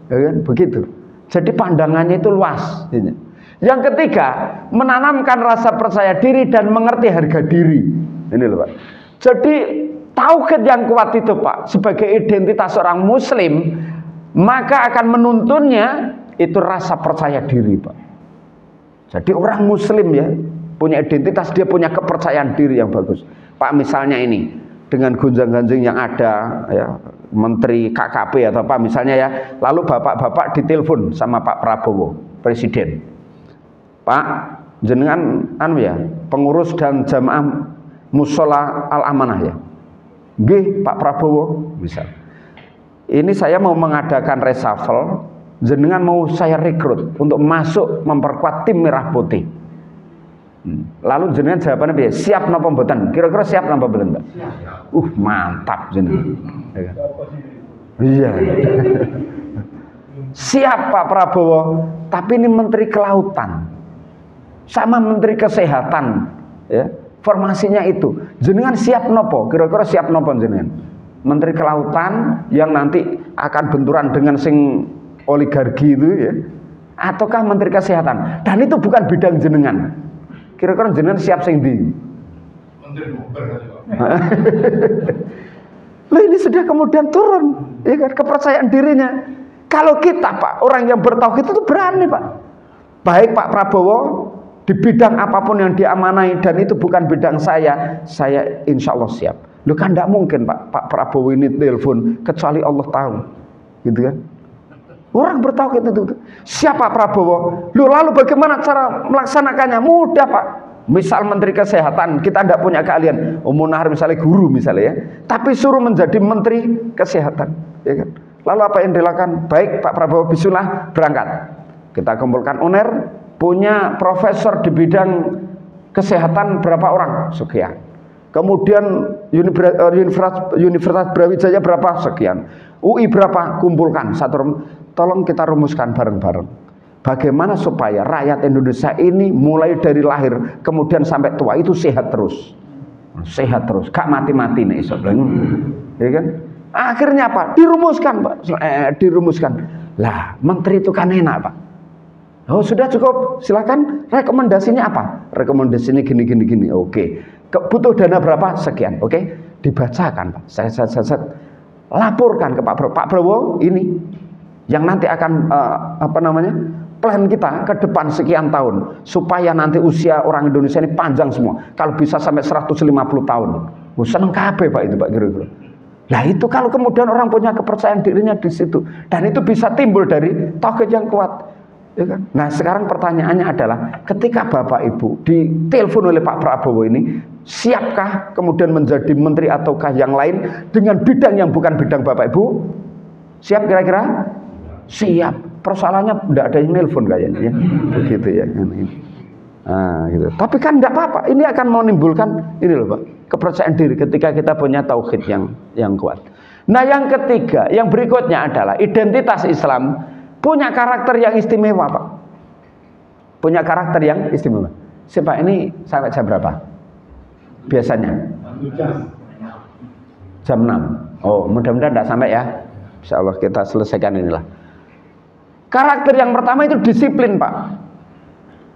Ya kan? Begitu. Jadi pandangannya itu luas. Yang ketiga, menanamkan rasa percaya diri dan mengerti harga diri. Ini loh, Pak. Jadi tauhid yang kuat itu, Pak, sebagai identitas orang muslim, maka akan menuntunnya itu rasa percaya diri, Pak. Jadi orang muslim ya punya identitas, dia punya kepercayaan diri yang bagus. Pak, misalnya ini dengan gonjang-ganjing yang ada ya, menteri KKP atau apa misalnya ya, lalu bapak-bapak ditelepon sama Pak Prabowo presiden, Pak jenengan anu ya pengurus dan jamaah musola Al Amanah ya, nggih Pak Prabowo misal, ini saya mau mengadakan reshuffle, jenengan mau saya rekrut untuk masuk memperkuat tim merah putih. Lalu jenengan jawabannya piye? Siap napa mboten? Kira-kira siap napa mboten, Mbak? Mantap jenengan. Iya. Siap Pak Prabowo, tapi ini Menteri Kelautan sama Menteri Kesehatan ya. Formasinya itu. Jenengan siap nopo? Kira-kira siap nopo jenengan? Menteri Kelautan yang nanti akan benturan dengan sing oligarki itu ya. Ataukah Menteri Kesehatan? Dan itu bukan bidang jenengan. Kira-kira jenengan siap sing ndi? Menteri Buber kali Pak. Loh ini sudah kemudian turun ya kan, kepercayaan dirinya. Kalau kita Pak, orang yang bertauhid itu berani Pak. Baik Pak Prabowo di bidang apapun yang diamanai dan itu bukan bidang saya insya Allah siap. Loh kan tidak mungkin Pak Prabowo ini telepon kecuali Allah tahu, gitu kan? Orang bertauhid itu siapa Prabowo? Loh, lalu bagaimana cara melaksanakannya? Mudah Pak. Misal Menteri Kesehatan kita tidak punya keahlian, Munahar misalnya guru misalnya ya, tapi suruh menjadi Menteri Kesehatan, ya kan? Lalu apa yang dilakukan? Baik Pak Prabowo bismillah berangkat. Kita kumpulkan UNER, punya profesor di bidang kesehatan berapa orang? Sekian. Kemudian Universitas Brawijaya berapa? Sekian. UI berapa? Kumpulkan satu. Tolong kita rumuskan bareng-bareng. Bagaimana supaya rakyat Indonesia ini mulai dari lahir kemudian sampai tua itu sehat terus. Sehat terus, gak mati-mati nih iso. Ya kan? Akhirnya apa? Dirumuskan, Pak. Dirumuskan. Lah, menteri itu kan enak, Pak. Oh, sudah cukup. Silakan rekomendasinya apa? Rekomendasinya gini. Oke. Butuh dana berapa? Sekian. Oke. Dibacakan, Pak. Saya laporkan ke Pak Prabowo ini yang nanti akan plan kita ke depan sekian tahun supaya nanti usia orang Indonesia ini panjang semua, kalau bisa sampai 150 tahun. Seneng kabeh Pak itu Pak kira-kira. Nah itu kalau kemudian orang punya kepercayaan dirinya di situ dan itu bisa timbul dari tauhid yang kuat, ya kan? Nah sekarang pertanyaannya adalah ketika Bapak Ibu ditelepon oleh Pak Prabowo ini, siapkah kemudian menjadi menteri ataukah yang lain dengan bidang yang bukan bidang Bapak Ibu? Siap kira-kira? Siap. Persoalannya tidak ada yang nelpon kayaknya ya. Begitu ya. Nah, gitu. Tapi kan tidak apa-apa. Ini akan menimbulkan ini loh Pak, kepercayaan diri ketika kita punya tauhid yang kuat. Nah, yang ketiga, yang berikutnya adalah identitas Islam punya karakter yang istimewa, Pak. Punya karakter yang istimewa. Siapa ini sampai jam berapa? Biasanya? Jam 6. Oh, mudah-mudahan tidak sampai ya. Insya Allah kita selesaikan inilah. Karakter yang pertama itu disiplin, Pak.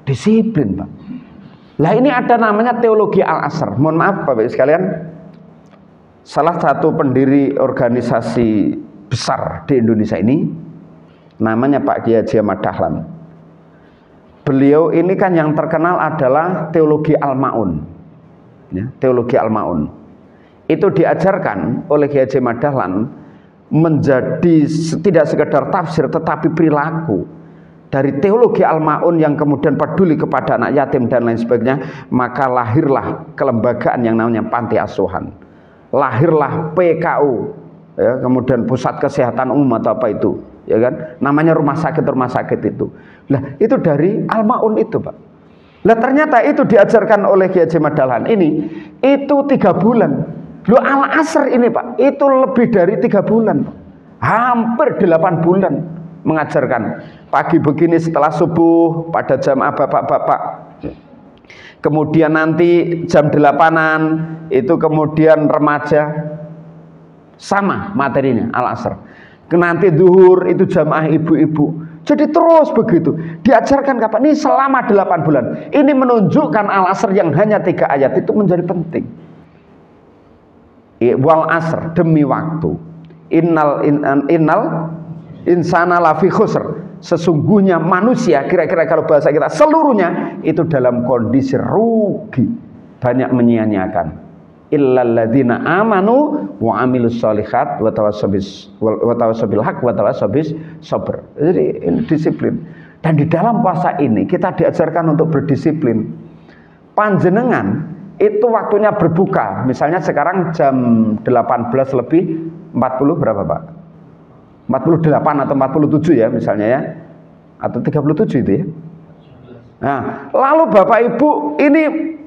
Disiplin, Pak. Lah ini ada namanya teologi Al-Azhar. Mohon maaf Bapak sekalian, salah satu pendiri organisasi besar di Indonesia ini namanya Pak Kiai Haji Ahmad Dahlan. Beliau ini kan yang terkenal adalah teologi Al-Ma'un ya, teologi Al-Ma'un. Itu diajarkan oleh Kiai Haji Ahmad Dahlan menjadi tidak sekedar tafsir tetapi perilaku dari teologi Al-Ma'un yang kemudian peduli kepada anak yatim dan lain sebagainya. Maka lahirlah kelembagaan yang namanya panti asuhan, lahirlah PKU ya, kemudian pusat kesehatan umum atau apa itu ya kan, namanya rumah sakit itu. Nah itu dari Al-Ma'un itu Pak. Nah ternyata itu diajarkan oleh Kiai Haji Ahmad Dahlan ini itu 3 bulan. Loh Al-Azhar ini Pak, itu lebih dari 3 bulan Pak. Hampir 8 bulan mengajarkan. Pagi begini setelah subuh pada jamaah bapak-bapak. Kemudian nanti jam 8-an itu kemudian remaja. Sama materinya Al-Azhar. Nanti zuhur itu jamaah ibu-ibu. Jadi terus begitu. Diajarkan kapan? Ini selama 8 bulan. Ini menunjukkan Al-Azhar yang hanya 3 ayat itu menjadi penting. Wal asr, demi waktu. Innal insana lafi khusr. Sesungguhnya manusia, kira-kira kalau bahasa kita, seluruhnya itu dalam kondisi rugi, banyak menyia-nyiakan. illal ladzina amanu wa amilus sholihat wa tawassabil haq wa tawassabis sabr. Jadi ini disiplin. Dan di dalam puasa ini kita diajarkan untuk berdisiplin. Panjenengan itu waktunya berbuka. Misalnya sekarang jam 18 lebih 40 berapa Pak? 48 atau 47 ya misalnya ya. Atau 37 itu ya. Nah, lalu Bapak Ibu ini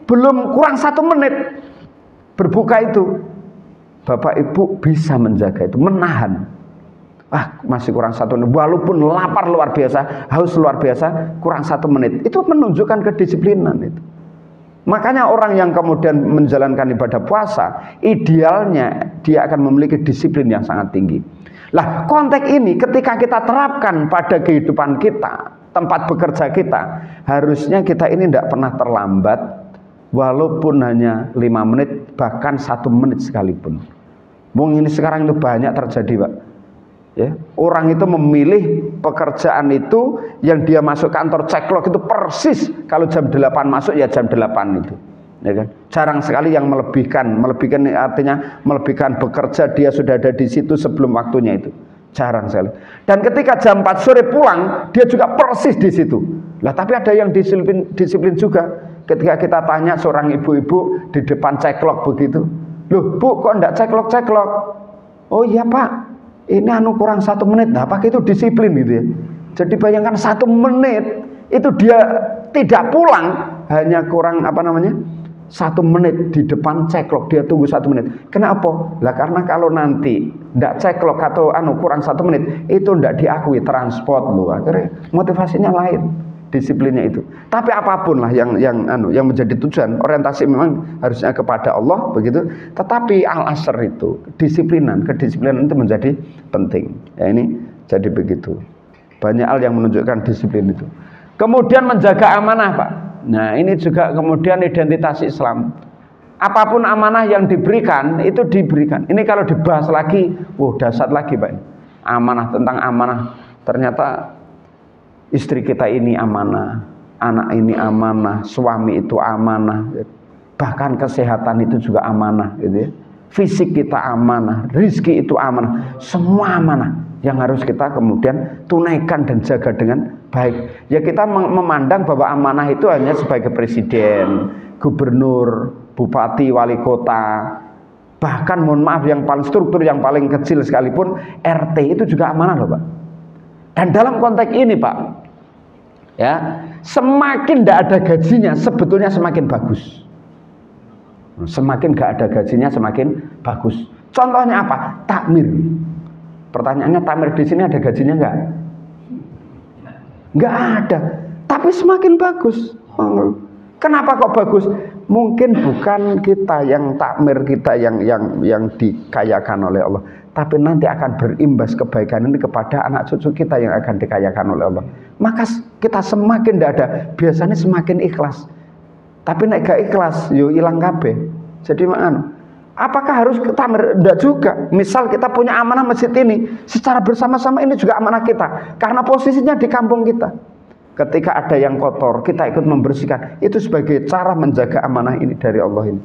belum kurang 1 menit berbuka itu, Bapak Ibu bisa menjaga itu, menahan. Masih kurang 1 menit, walaupun lapar luar biasa, haus luar biasa, kurang 1 menit. Itu menunjukkan kedisiplinan itu. Makanya orang yang kemudian menjalankan ibadah puasa, idealnya dia akan memiliki disiplin yang sangat tinggi. Lah, konteks ini ketika kita terapkan pada kehidupan kita, tempat bekerja kita, harusnya kita ini tidak pernah terlambat. Walaupun hanya 5 menit, bahkan 1 menit sekalipun. Mungkin ini sekarang itu banyak terjadi Pak ya. Orang itu memilih pekerjaan itu, yang dia masuk kantor ceklok itu persis kalau jam 8 masuk ya jam 8 itu ya kan? Jarang sekali yang melebihkan artinya melebihkan bekerja, dia sudah ada di situ sebelum waktunya itu. Jarang sekali. Dan ketika jam 4 sore pulang, dia juga persis di situ. Lah tapi ada yang disiplin juga. Ketika kita tanya seorang ibu-ibu di depan ceklok begitu, loh Bu kok enggak ceklok-ceklok? Oh iya Pak, ini kurang 1 menit. Nah pakai itu disiplin gitu ya. Jadi bayangkan 1 menit itu dia tidak pulang, hanya kurang 1 menit di depan ceklok, dia tunggu 1 menit. Kenapa? Lah karena kalau nanti enggak ceklok atau kurang 1 menit, itu enggak diakui transport loh. Akhirnya motivasinya lain. Disiplinnya itu. Tapi apapun lah yang menjadi tujuan, orientasi memang harusnya kepada Allah begitu. Tetapi al-asr itu kedisiplinan itu menjadi penting. Ya ini jadi begitu. Banyak hal yang menunjukkan disiplin itu. Kemudian menjaga amanah Pak. Nah ini juga kemudian identitas Islam. Apapun amanah yang diberikan itu diberikan. Ini kalau dibahas lagi, dahsyat lagi Pak. Amanah, tentang amanah. Ternyata istri kita ini amanah, anak ini amanah, suami itu amanah, bahkan kesehatan itu juga amanah gitu ya. Fisik kita amanah, rizki itu amanah, semua amanah yang harus kita kemudian tunaikan dan jaga dengan baik. Ya kita memandang bahwa amanah itu hanya sebagai presiden, gubernur, bupati, wali kota, bahkan mohon maaf yang paling struktur yang paling kecil sekalipun RT itu juga amanah loh Pak. Dan dalam konteks ini Pak ya, semakin tidak ada gajinya sebetulnya semakin bagus. Semakin gak ada gajinya semakin bagus. Contohnya apa? Takmir. Pertanyaannya, takmir di sini ada gajinya enggak? Enggak ada. Tapi semakin bagus. Kenapa kok bagus? Mungkin bukan kita yang takmir, kita yang dikayakan oleh Allah, tapi nanti akan berimbas kebaikan ini kepada anak cucu kita yang akan dikayakan oleh Allah. Maka kita semakin tidak ada, biasanya semakin ikhlas. Tapi nek gak ikhlas, yo hilang kabeh. Jadi apakah harus takmir? Tidak juga. Misal kita punya amanah masjid ini, secara bersama-sama ini juga amanah kita, karena posisinya di kampung kita. Ketika ada yang kotor, kita ikut membersihkan. Itu sebagai cara menjaga amanah ini dari Allah ini.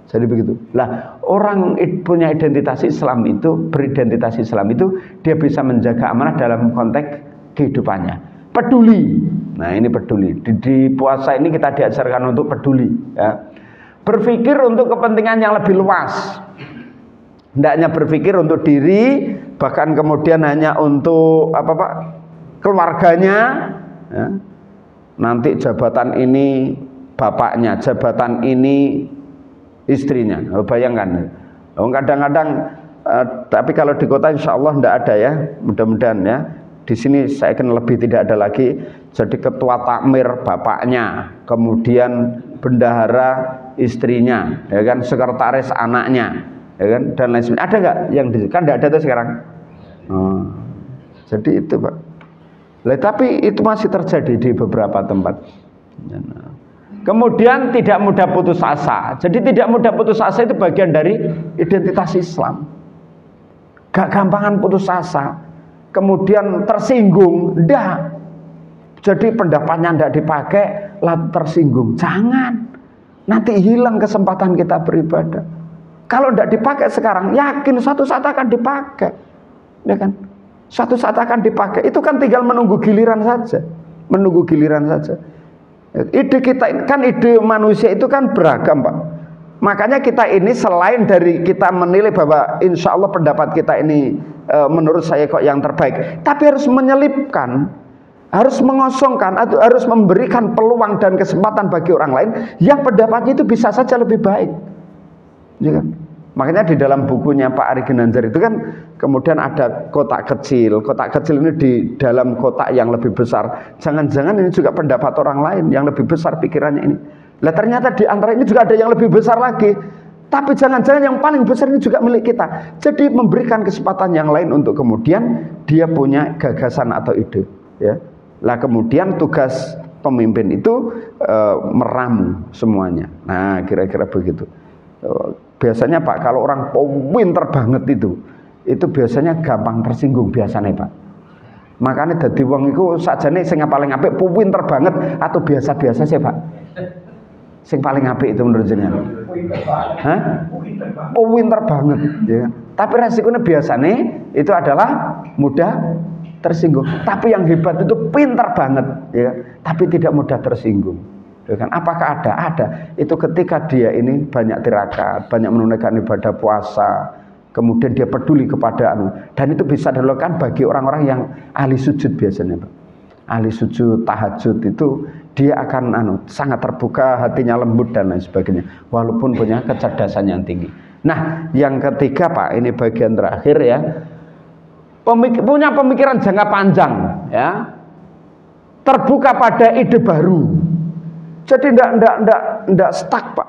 Jadi begitu. Lah, orang punya identitas Islam itu, beridentitas Islam itu, dia bisa menjaga amanah dalam konteks kehidupannya. Peduli. Nah, ini peduli. Di puasa ini kita diajarkan untuk peduli. Ya. Berpikir untuk kepentingan yang lebih luas. Tidak hanya berpikir untuk diri, bahkan kemudian hanya untuk keluarganya. Ya. Nanti jabatan ini bapaknya, jabatan ini istrinya. Bayangkan. Kadang-kadang tapi kalau di kota insya Allah tidak ada ya, mudah-mudahan ya. Di sini saya akan lebih tidak ada lagi. Jadi ketua takmir bapaknya, kemudian bendahara istrinya, ya kan, sekretaris anaknya, ya kan, dan lain sebagainya. Ada nggak yang kan tidak ada tuh sekarang? Jadi itu Pak. Tapi itu masih terjadi di beberapa tempat. Kemudian tidak mudah putus asa. Jadi tidak mudah putus asa itu bagian dari identitas Islam. Gak gampangan putus asa. Kemudian tersinggung, enggak. Jadi pendapatnya enggak dipakai, lalu tersinggung. Jangan. Nanti hilang kesempatan kita beribadah. Kalau tidak dipakai sekarang, yakin suatu saat akan dipakai, ya kan? Suatu saat akan dipakai. Itu kan tinggal menunggu giliran saja, menunggu giliran saja. Ide kita kan, ide manusia itu kan beragam, Pak. Makanya kita ini selain dari kita menilai bahwa insya Allah pendapat kita ini menurut saya kok yang terbaik, tapi harus menyelipkan, harus mengosongkan atau harus memberikan peluang dan kesempatan bagi orang lain yang pendapatnya itu bisa saja lebih baik, ya kan? Makanya di dalam bukunya Pak Ari Ginanjar itu kan kemudian ada kotak kecil. Kotak kecil ini di dalam kotak yang lebih besar. Jangan-jangan ini juga pendapat orang lain yang lebih besar pikirannya ini. Lah ternyata di antara ini juga ada yang lebih besar lagi. Tapi jangan-jangan yang paling besar ini juga milik kita. Jadi memberikan kesempatan yang lain untuk kemudian dia punya gagasan atau ide, ya. Lah kemudian tugas pemimpin itu meramu semuanya. Nah, kira-kira begitu. Biasanya Pak, kalau orang pinter banget itu biasanya gampang tersinggung biasanya Pak. Makanya dadi wong iku sakjane sing paling apik pinter banget atau biasa-biasa sih Pak. Sing paling apik itu menurut jenengan. Hah? Pinter banget, ya. Tapi resikonya biasanya itu adalah mudah tersinggung. Tapi yang hebat itu pinter banget, ya. Tapi tidak mudah tersinggung. Kan? Apakah ada? Ada. Itu ketika dia ini banyak tirakat, banyak menunaikan ibadah puasa, kemudian dia peduli kepada dan itu bisa dilakukan bagi orang-orang yang ahli sujud biasanya, Pak. Ahli sujud, tahajud itu dia akan sangat terbuka, hatinya lembut dan lain sebagainya, walaupun punya kecerdasan yang tinggi. Nah, yang ketiga Pak, ini bagian terakhir ya. Punya pemikiran jangka panjang, ya. Terbuka pada ide baru. Jadi tidak stuck Pak.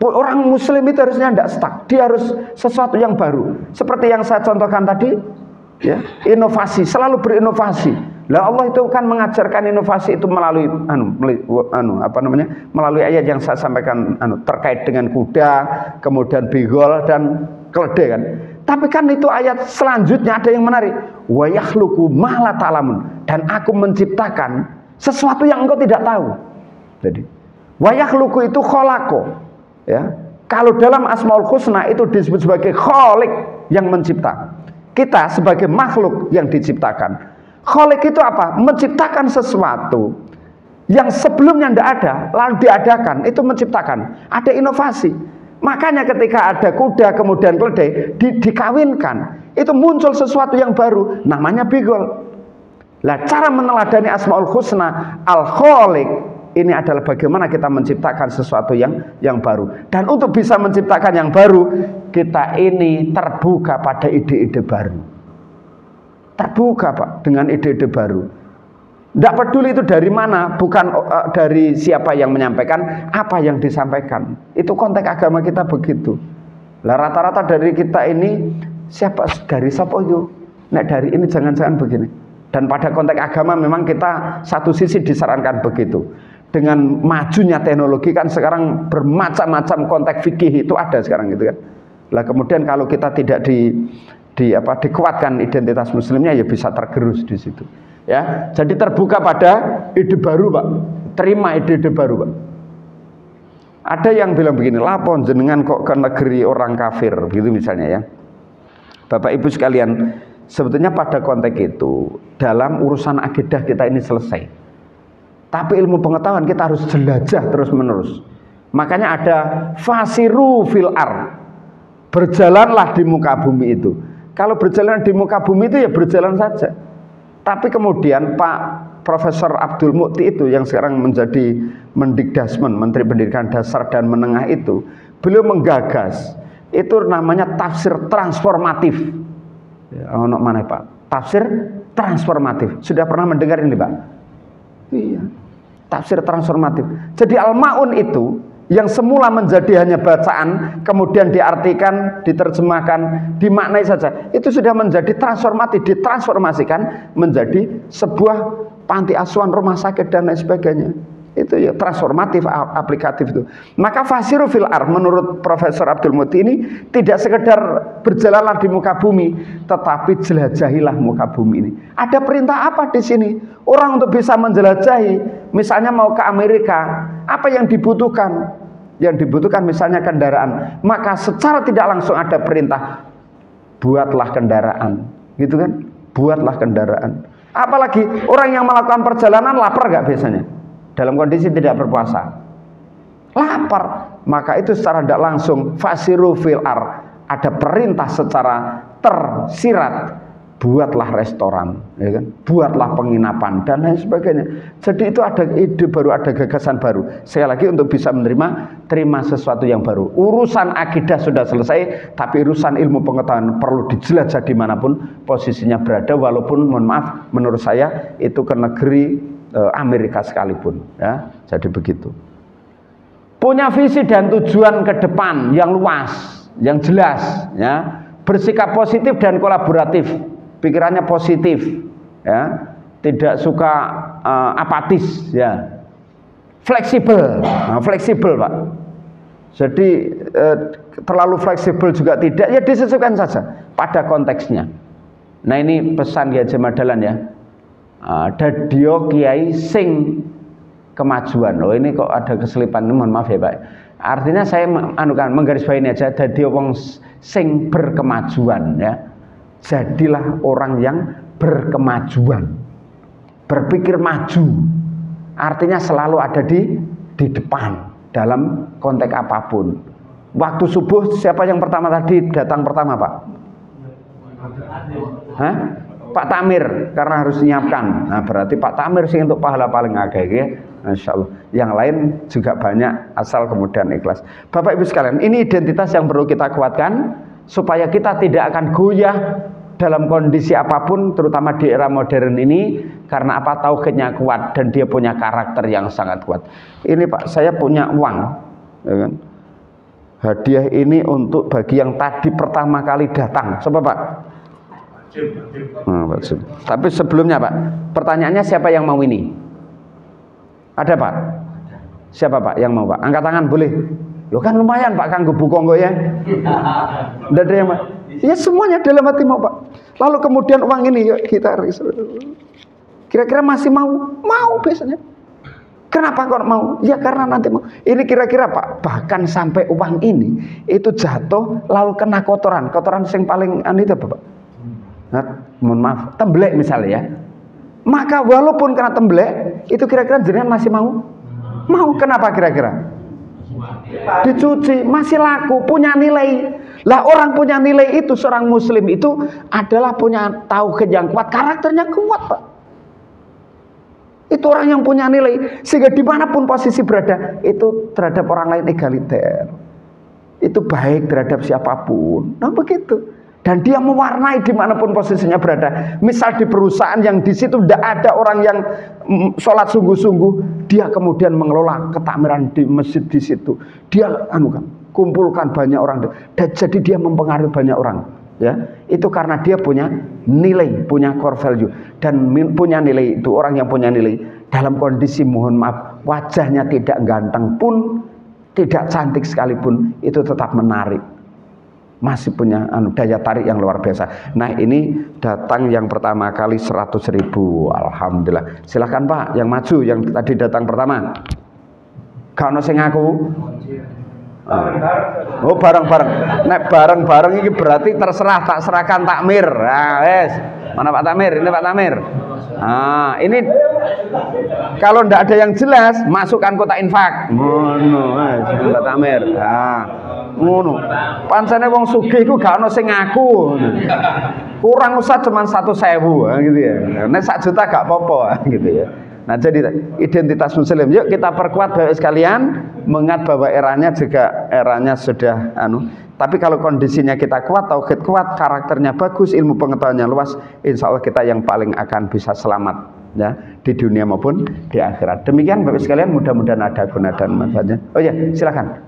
Orang muslim itu harusnya tidak stuck. Dia harus sesuatu yang baru. Seperti yang saya contohkan tadi, ya, inovasi, selalu berinovasi. Lah Allah itu kan mengajarkan inovasi itu melalui melalui ayat yang saya sampaikan terkait dengan kuda, kemudian bigol dan keledai kan. Tapi kan itu ayat selanjutnya ada yang menarik. Wa yakhluqu ma la ta'lamun, dan aku menciptakan sesuatu yang engkau tidak tahu. Jadi wa yakhluqu itu khalaqo, ya. Kalau dalam Asmaul Husna itu disebut sebagai khaliq, yang mencipta. Kita sebagai makhluk yang diciptakan. Khaliq itu apa? Menciptakan sesuatu yang sebelumnya tidak ada lalu diadakan, itu menciptakan. Ada inovasi. Makanya ketika ada kuda kemudian keledai dikawinkan, itu muncul sesuatu yang baru, namanya bigol. Lah cara meneladani Asmaul Husna al-Khaliq ini adalah bagaimana kita menciptakan sesuatu yang baru. Dan untuk bisa menciptakan yang baru, kita ini terbuka pada ide-ide baru. Terbuka Pak dengan ide-ide baru. Tidak peduli itu dari mana, bukan dari siapa yang menyampaikan, apa yang disampaikan. Itu konteks agama kita begitu. Lah rata-rata dari kita ini dari siapa itu? Nah dari ini jangan-jangan begini. Dan pada konteks agama memang kita satu sisi disarankan begitu. Dengan majunya teknologi kan sekarang bermacam-macam konteks fikih itu ada sekarang gitu kan. Lah kemudian kalau kita tidak dikuatkan identitas muslimnya ya bisa tergerus di situ. Ya, jadi terbuka pada ide baru Pak. Terima ide-ide baru Pak. Ada yang bilang begini, lapon jenengan kok ke negeri orang kafir gitu misalnya ya. Bapak Ibu sekalian, sebetulnya pada konteks itu dalam urusan akidah kita ini selesai. Tapi ilmu pengetahuan kita harus jelajah terus menerus. Makanya ada fasiru fil ar, berjalanlah di muka bumi itu. Kalau berjalan di muka bumi itu ya berjalan saja. Tapi kemudian Pak Profesor Abdul Mukti itu yang sekarang menjadi Mendikdasmen, Menteri Pendidikan Dasar dan Menengah itu, beliau menggagas itu namanya tafsir transformatif. Ya, mana Pak? Tafsir transformatif. Sudah pernah mendengar ini Pak? Iya. Tafsir transformatif. Jadi Al-Ma'un itu yang semula menjadi hanya bacaan, kemudian diartikan, diterjemahkan, dimaknai saja, itu sudah menjadi transformatif, ditransformasikan menjadi sebuah panti asuhan, rumah sakit dan lain sebagainya. Itu ya transformatif, aplikatif itu. Maka fasiru fil ar menurut Profesor Abdul Mukti ini tidak sekedar berjalanlah di muka bumi, tetapi jelajahilah muka bumi ini. Ada perintah apa di sini? Orang untuk bisa menjelajahi, misalnya mau ke Amerika, apa yang dibutuhkan? yang dibutuhkan misalnya kendaraan, maka secara tidak langsung ada perintah buatlah kendaraan, gitu kan? Buatlah kendaraan. Apalagi orang yang melakukan perjalanan lapar nggak biasanya dalam kondisi tidak berpuasa, lapar, maka itu secara tidak langsung fasiru fil ar, ada perintah secara tersirat, buatlah restoran, ya kan? Buatlah penginapan dan lain sebagainya. Jadi itu ada ide baru, ada gagasan baru. Sekali lagi untuk bisa terima sesuatu yang baru. Urusan akidah sudah selesai, tapi urusan ilmu pengetahuan perlu dijelajah dimanapun posisinya berada. Walaupun mohon maaf, menurut saya itu ke negeri Amerika sekalipun, ya. Jadi begitu. Punya visi dan tujuan ke depan yang luas, yang jelas, ya. Bersikap positif dan kolaboratif. Pikirannya positif, ya, tidak suka apatis, ya, fleksibel, fleksibel Pak. Jadi terlalu fleksibel juga tidak, ya disesuaikan saja pada konteksnya. Nah ini pesan Ki Haji Madalan ya, dadio kiai sing kemajuan. Oh ini kok ada keselipan, mohon maaf ya Pak. Artinya saya menggarisbawahi ini aja, dadio wong sing berkemajuan, ya. Jadilah orang yang berkemajuan, berpikir maju, artinya selalu ada di depan dalam konteks apapun. Waktu subuh siapa yang pertama tadi datang pertama Pak? Hah? Pak Tamir, karena harus menyiapkan. Nah berarti Pak Tamir sih untuk pahala paling agak ya. Masya Allah. Yang lain juga banyak, asal kemudian ikhlas. Bapak Ibu sekalian, ini identitas yang perlu kita kuatkan supaya kita tidak akan goyah dalam kondisi apapun, terutama di era modern ini, karena apa? Tauhidnya kuat dan dia punya karakter yang sangat kuat. Ini Pak, saya punya uang, ya kan? Hadiah ini untuk bagi yang tadi pertama kali datang. Coba Pak. Tapi sebelumnya Pak, pertanyaannya siapa yang mau ini? Ada Pak? Siapa Pak yang mau Pak? Angkat tangan boleh. Lo kan lumayan Pak kanggo bukonggo ya. Tidak ada yang Pak. Ya semuanya dalam hati mau Pak. Lalu kemudian uang ini yuk kita kira-kira masih mau? Mau biasanya. Kenapa kok mau? Ya karena nanti mau. Ini kira-kira Pak, bahkan sampai uang ini itu jatuh lalu kena kotoran. Kotoran yang paling itu apa Pak? Nah, mohon maaf, temblek misalnya ya. Maka walaupun kena temblek, itu kira-kira jenengan masih mau? Mau. Kenapa kira-kira? Dicuci, masih laku, punya nilai. Lah orang punya nilai itu, seorang muslim itu adalah punya tauhid yang kuat, karakternya kuat Pak. Itu orang yang punya nilai, sehingga dimanapun posisi berada, itu terhadap orang lain egaliter. Itu baik terhadap siapapun. Nah begitu. Dan dia mewarnai dimanapun posisinya berada. Misal di perusahaan yang di situ tidak ada orang yang sholat sungguh-sungguh, dia kemudian mengelola ketakmiran di masjid di situ. Dia kumpulkan banyak orang dan jadi dia mempengaruhi banyak orang. Ya, itu karena dia punya nilai, punya core value dan punya nilai itu. Orang yang punya nilai dalam kondisi mohon maaf wajahnya tidak ganteng pun, tidak cantik sekalipun, itu tetap menarik. Masih punya daya tarik yang luar biasa. Nah ini datang yang pertama kali 100.000. Alhamdulillah. Silahkan Pak yang maju, yang tadi datang pertama. Gak ono sing ngaku. Oh bareng-bareng. Nek bareng-bareng ini berarti terserah, tak serahkan takmir. Nah wes. Mana Pak Tamir? Ini Pak Tamir. Nah ini kalau ndak ada yang jelas, masukkan kotak infak. Ngono wes Pak Tamir. Nah ngono. Pancene wong sugih iku gak ono sing ngaku. Kurang usah cuman 1.000 gitu ya. Nek 1 juta gak apa-apa gitu ya. Nah jadi identitas muslim, yuk kita perkuat Bapak sekalian, mengingat bahwa eranya juga eranya sudah tapi kalau kondisinya kita kuat, tauhid kuat, karakternya bagus, ilmu pengetahuannya luas, insya Allah kita yang paling akan bisa selamat ya di dunia maupun di akhirat. Demikian Bapak sekalian, mudah-mudahan ada guna dan manfaatnya. Oh ya silakan.